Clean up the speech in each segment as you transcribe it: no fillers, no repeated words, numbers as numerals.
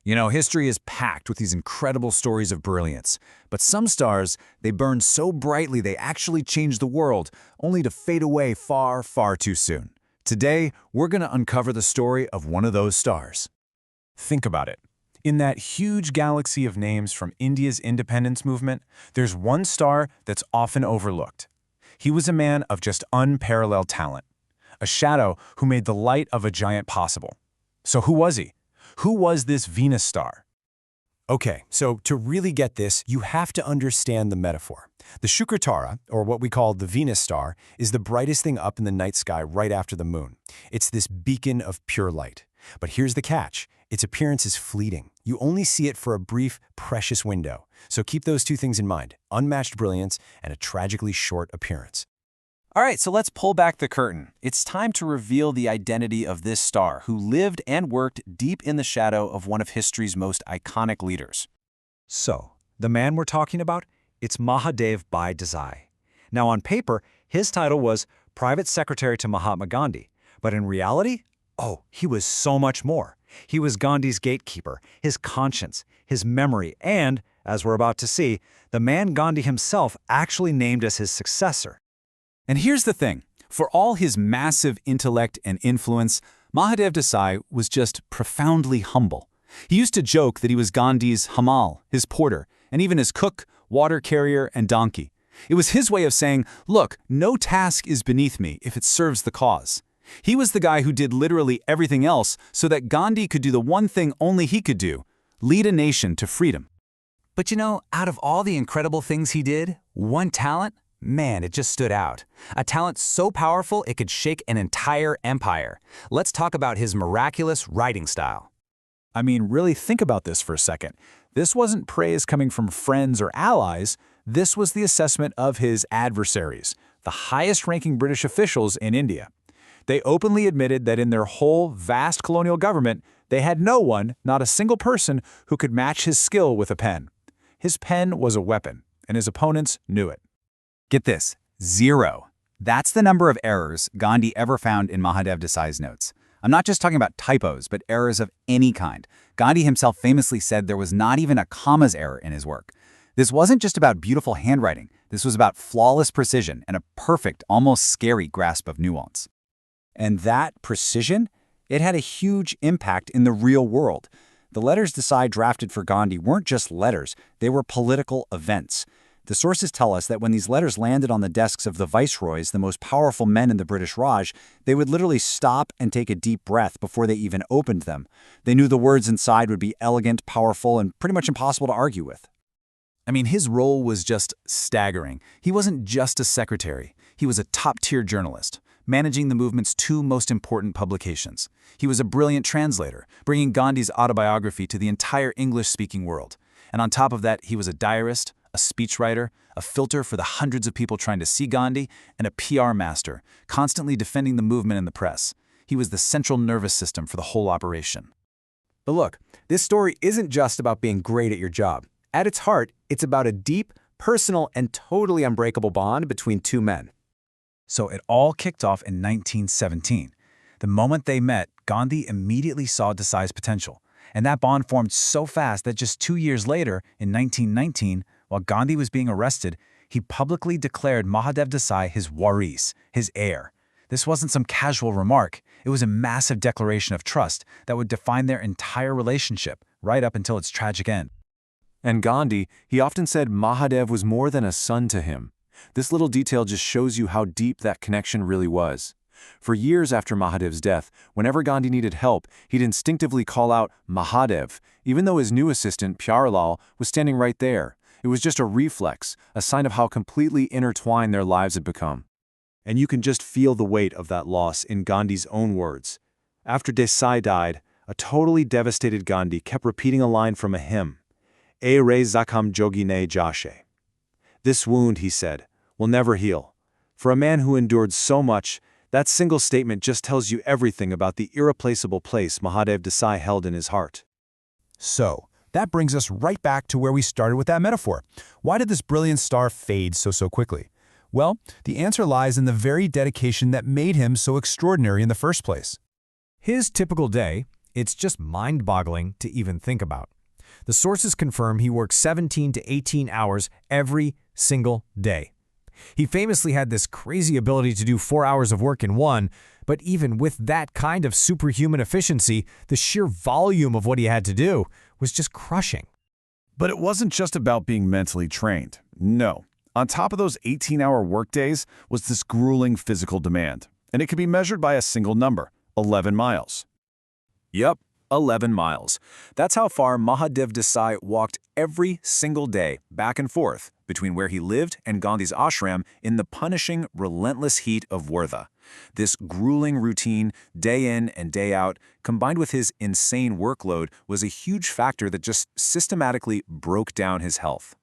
You know, history is packed with these incredible stories of brilliance. But some stars, they burn so brightly they actually change the world, only to fade away far, far too soon. Today, we're going to uncover the story of one of those stars. Think about it. In that huge galaxy of names from India's independence movement, there's one star that's often overlooked. He was a man of just unparalleled talent, a shadow who made the light of a giant possible. So who was he? Who was this Venus star? Okay, so to really get this, you have to understand the metaphor. The Shukratare, or what we call the Venus star, is the brightest thing up in the night sky right after the moon. It's this beacon of pure light. But here's the catch. Its appearance is fleeting. You only see it for a brief, precious window. So keep those two things in mind: unmatched brilliance and a tragically short appearance. All right, so let's pull back the curtain. It's time to reveal the identity of this star who lived and worked deep in the shadow of one of history's most iconic leaders. So, the man we're talking about? It's Mahadev Desai. Now, on paper, his title was Private Secretary to Mahatma Gandhi. But in reality, he was so much more. He was Gandhi's gatekeeper, his conscience, his memory, and, as we're about to see, the man Gandhi himself actually named as his successor. And here's the thing. For all his massive intellect and influence, Mahadev Desai was just profoundly humble. He used to joke that he was Gandhi's hamal, his porter, and even his cook, water carrier, and donkey. It was his way of saying, look, no task is beneath me if it serves the cause. He was the guy who did literally everything else so that Gandhi could do the one thing only he could do: lead a nation to freedom. But you know, out of all the incredible things he did, one talent, man, it just stood out. A talent so powerful it could shake an entire empire. Let's talk about his miraculous writing style. I mean, really think about this for a second. This wasn't praise coming from friends or allies. This was the assessment of his adversaries, the highest-ranking British officials in India. They openly admitted that in their whole vast colonial government, they had no one, not a single person, who could match his skill with a pen. His pen was a weapon, and his opponents knew it. Get this, 0. That's the number of errors Gandhi ever found in Mahadev Desai's notes. I'm not just talking about typos, but errors of any kind. Gandhi himself famously said there was not even a comma's error in his work. This wasn't just about beautiful handwriting. This was about flawless precision and a perfect, almost scary grasp of nuance. And that precision, it had a huge impact in the real world. The letters Desai drafted for Gandhi weren't just letters, they were political events. The sources tell us that when these letters landed on the desks of the viceroys, the most powerful men in the British Raj, they would literally stop and take a deep breath before they even opened them. They knew the words inside would be elegant, powerful, and pretty much impossible to argue with. I mean, his role was just staggering. He wasn't just a secretary. He was a top-tier journalist, managing the movement's 2 most important publications. He was a brilliant translator, bringing Gandhi's autobiography to the entire English-speaking world. And on top of that, he was a diarist, a speechwriter, a filter for the hundreds of people trying to see Gandhi, and a PR master, constantly defending the movement in the press. He was the central nervous system for the whole operation. But look, this story isn't just about being great at your job. At its heart, it's about a deep, personal, and totally unbreakable bond between 2 men. So it all kicked off in 1917. The moment they met, Gandhi immediately saw Desai's potential. And that bond formed so fast that just 2 years later, in 1919, while Gandhi was being arrested, he publicly declared Mahadev Desai his waris, his heir. This wasn't some casual remark. It was a massive declaration of trust that would define their entire relationship, right up until its tragic end. And Gandhi, he often said Mahadev was more than a son to him. This little detail just shows you how deep that connection really was. For years after Mahadev's death, whenever Gandhi needed help, he'd instinctively call out Mahadev, even though his new assistant, Pyarlal, was standing right there. It was just a reflex, a sign of how completely intertwined their lives had become. And you can just feel the weight of that loss in Gandhi's own words. After Desai died, a totally devastated Gandhi kept repeating a line from a hymn, "E re zakam jogi ne jashe." This wound, he said, will never heal. For a man who endured so much, that single statement just tells you everything about the irreplaceable place Mahadev Desai held in his heart. So, that brings us right back to where we started with that metaphor. Why did this brilliant star fade so quickly? Well, the answer lies in the very dedication that made him so extraordinary in the first place. His typical day, It's just mind-boggling to even think about. The sources confirm he worked 17 to 18 hours every single day. He famously had this crazy ability to do 4 hours of work in one, but even with that kind of superhuman efficiency, the sheer volume of what he had to do was just crushing. But it wasn't just about being mentally trained. No. On top of those 18-hour workdays was this grueling physical demand, and it could be measured by a single number, 11 miles. Yep, 11 miles. That's how far Mahadev Desai walked every single day back and forth between where he lived and Gandhi's ashram in the punishing, relentless heat of Wardha. This grueling routine, day in and day out, combined with his insane workload, was a huge factor that just systematically broke down his health.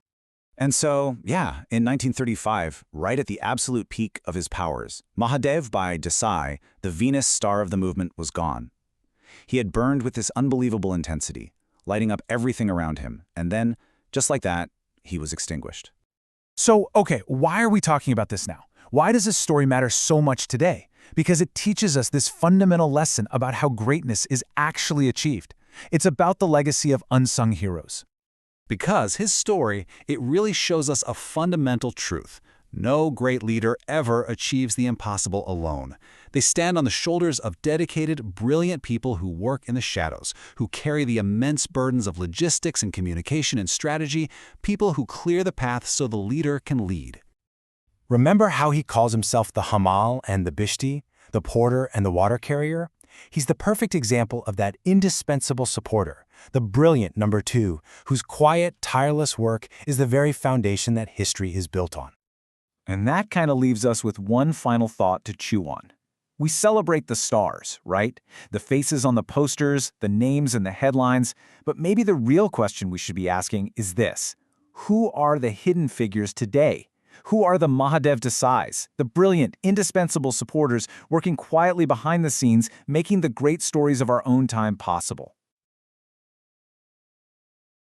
And so, yeah, in 1935, right at the absolute peak of his powers, Mahadev Desai, the Venus star of the movement, was gone. He had burned with this unbelievable intensity, lighting up everything around him, and then, just like that, he was extinguished. So, okay, why are we talking about this now? Why does this story matter so much today? Because it teaches us this fundamental lesson about how greatness is actually achieved. It's about the legacy of unsung heroes. Because his story, it really shows us a fundamental truth. No great leader ever achieves the impossible alone. They stand on the shoulders of dedicated, brilliant people who work in the shadows, who carry the immense burdens of logistics and communication and strategy, people who clear the path so the leader can lead. Remember how he calls himself the Hamal and the Bishti, the porter and the water carrier? He's the perfect example of that indispensable supporter, the brilliant number two, whose quiet, tireless work is the very foundation that history is built on. And that kind of leaves us with one final thought to chew on. We celebrate the stars, right? The faces on the posters, the names in the headlines, but maybe the real question we should be asking is this: who are the hidden figures today? Who are the Mahadev Desais, the brilliant, indispensable supporters working quietly behind the scenes, making the great stories of our own time possible?